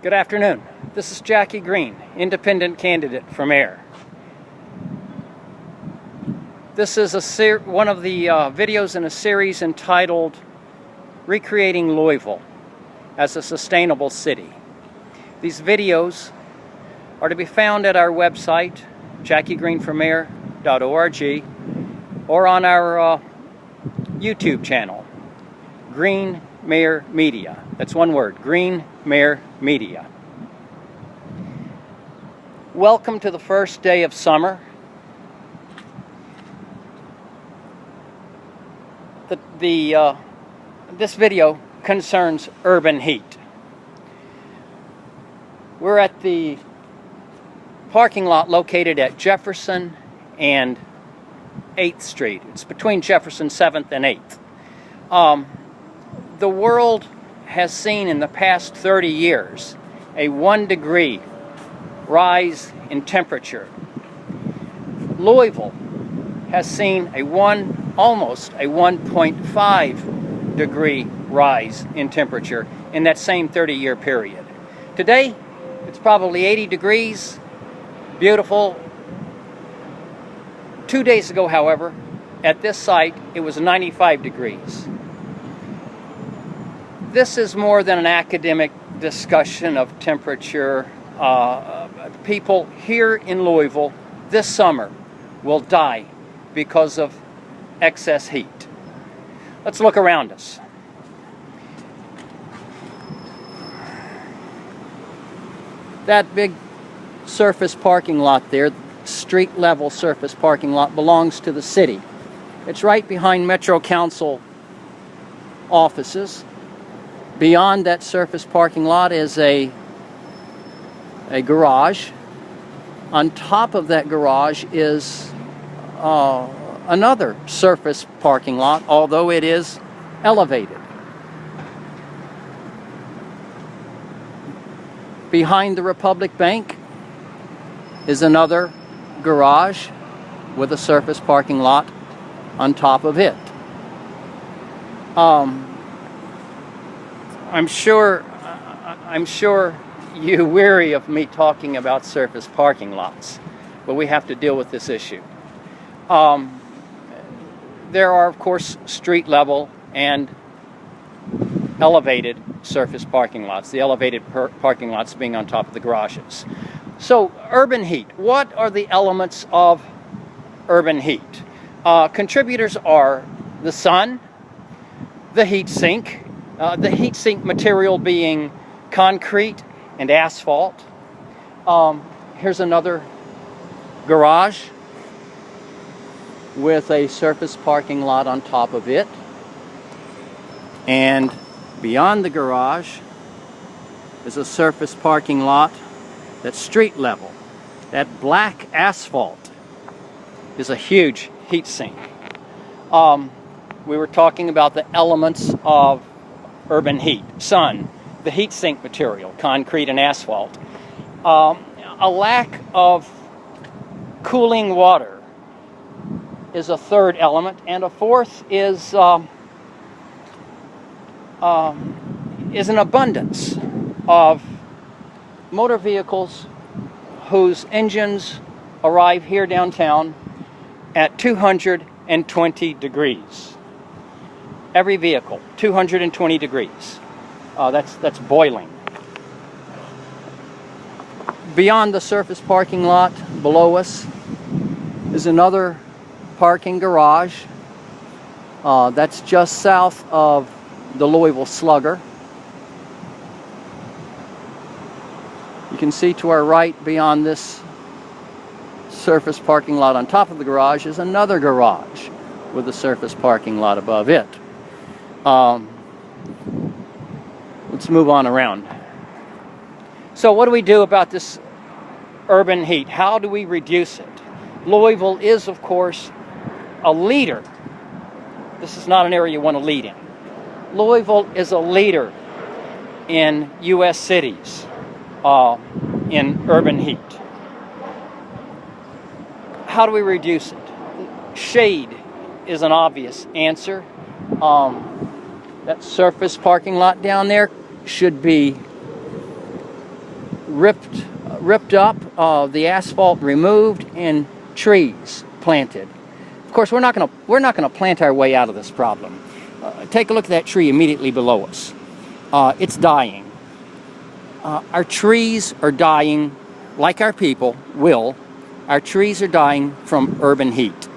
Good afternoon. This is Jackie Green, independent candidate for mayor. This is one of the videos in a series entitled Recreating Louisville as a Sustainable City. These videos are to be found at our website, JackieGreenForMayor.org, or on our YouTube channel, GreenMayorMedia. That's one word, GreenMayorMedia. Welcome to the first day of summer. This video concerns urban heat. We're at the parking lot located at Jefferson and 8th Street. It's between Jefferson 7th and 8th. The world has seen in the past 30 years a 1 degree rise in temperature. Louisville has seen almost a 1.5 degree rise in temperature in that same 30-year period. Today, it's probably 80 degrees, beautiful. 2 days ago, however, at this site, it was 95 degrees. This is more than an academic discussion of temperature. People here in Louisville this summer will die because of excess heat. Let's look around us. That big surface parking lot there, street level surface parking lot, belongs to the city. It's right behind Metro Council offices. Beyond that surface parking lot is a garage. On top of that garage is another surface parking lot, although it is elevated. Behind the Republic Bank is another garage with a surface parking lot on top of it. I'm sure you're weary of me talking about surface parking lots, but we have to deal with this issue. There are, of course, street level and elevated surface parking lots, the elevated parking lots being on top of the garages. So, urban heat. What are the elements of urban heat? Contributors are the sun, the heat sink material being concrete and asphalt. Here's another garage with a surface parking lot on top of it. And beyond the garage is a surface parking lot that's street level. That black asphalt is a huge heat sink. We were talking about the elements of urban heat. Sun, the heat sink material, concrete and asphalt. A lack of cooling water is a third element, and a fourth is an abundance of motor vehicles whose engines arrive here downtown at 220 degrees. Every vehicle, 220 degrees. That's boiling. Beyond the surface parking lot below us is another parking garage. That's just south of the Louisville Slugger. You can see to our right, beyond this surface parking lot on top of the garage, is another garage with a surface parking lot above it. Let's move on around. So what do we do about this urban heat? How do we reduce it? Louisville is, of course, a leader. This is not an area you want to lead in. Louisville is a leader in U.S. cities in urban heat. How do we reduce it? Shade is an obvious answer. That surface parking lot down there should be ripped up, the asphalt removed, and trees planted. Of course, we're not going to plant our way out of this problem. Take a look at that tree immediately below us. It's dying. Our trees are dying, like our people will. Our trees are dying from urban heat,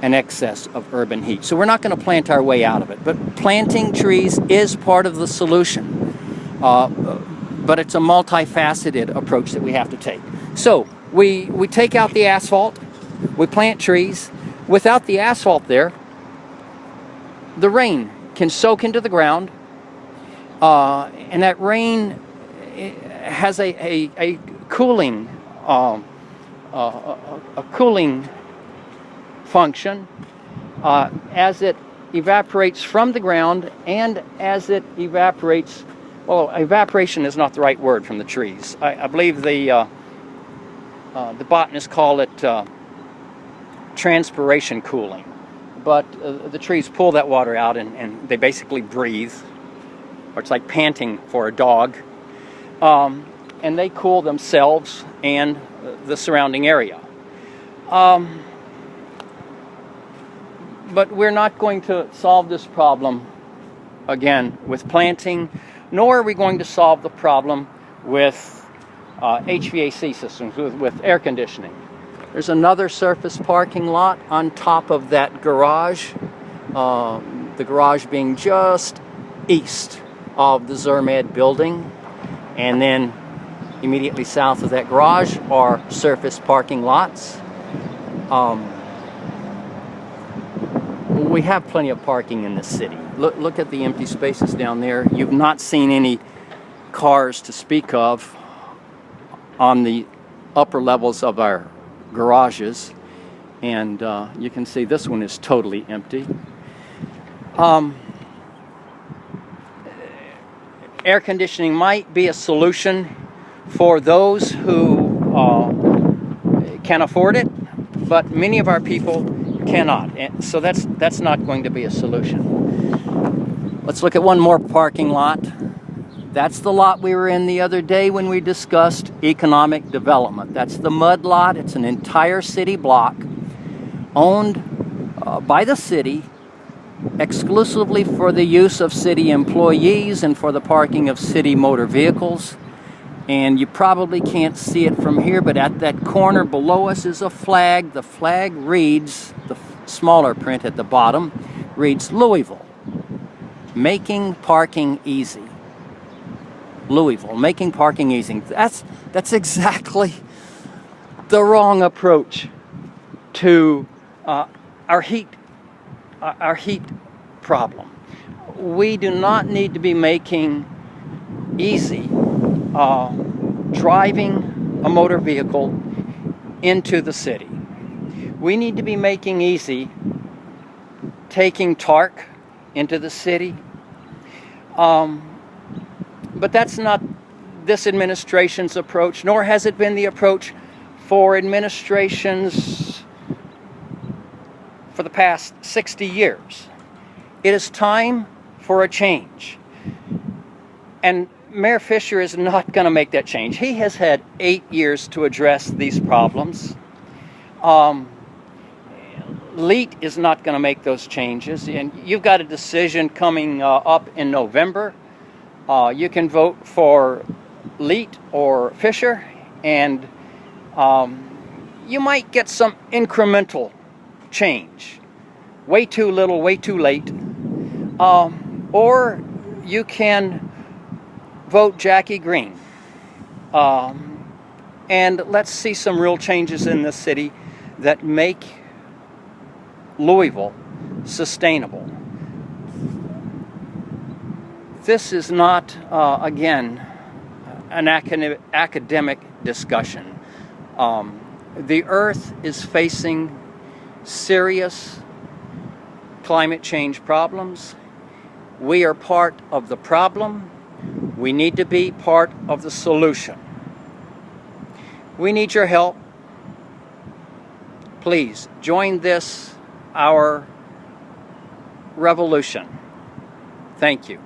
an excess of urban heat. So we're not going to plant our way out of it. But planting trees is part of the solution. But it's a multifaceted approach that we have to take. So we take out the asphalt, we plant trees. Without the asphalt there, the rain can soak into the ground, and that rain has a cooling cooling function as it evaporates from the ground, and as it evaporates. Well, evaporation is not the right word from the trees. I believe the botanists call it transpiration cooling. But the trees pull that water out, and they basically breathe, or it's like panting for a dog. And they cool themselves and the surrounding area. But we're not going to solve this problem, again, with planting, nor are we going to solve the problem with HVAC systems, with air conditioning. There's another surface parking lot on top of that garage, the garage being just east of the Zermed building, and then immediately south of that garage are surface parking lots. We have plenty of parking in this city. Look at the empty spaces down there. You've not seen any cars to speak of on the upper levels of our garages, and you can see this one is totally empty. Air conditioning might be a solution for those who can afford it, but many of our people cannot, and so that's not going to be a solution. Let's look at one more parking lot. That's the lot we were in the other day when we discussed economic development. That's the mud lot. It's an entire city block owned by the city exclusively for the use of city employees and for the parking of city motor vehicles. And you probably can't see it from here, but at that corner below us is a flag. The flag reads, the smaller print at the bottom, reads Louisville, making parking easy. Louisville, making parking easy. That's exactly the wrong approach to our heat problem. We do not need to be making easy driving a motor vehicle into the city. We need to be making easy taking TARC into the city. But that's not this administration's approach, nor has it been the approach for administrations for the past 60 years. It is time for a change. And Mayor Fisher is not going to make that change. He has had 8 years to address these problems. LEAT is not going to make those changes. And you've got a decision coming up in November. You can vote for LEAT or Fisher, and you might get some incremental change. Way too little, way too late. Or you can vote Jackie Green. And let's see some real changes in this city that make Louisville sustainable. This is not, again, an academic discussion. The Earth is facing serious climate change problems. We are part of the problem. We need to be part of the solution. We need your help. Please join this, our revolution. Thank you.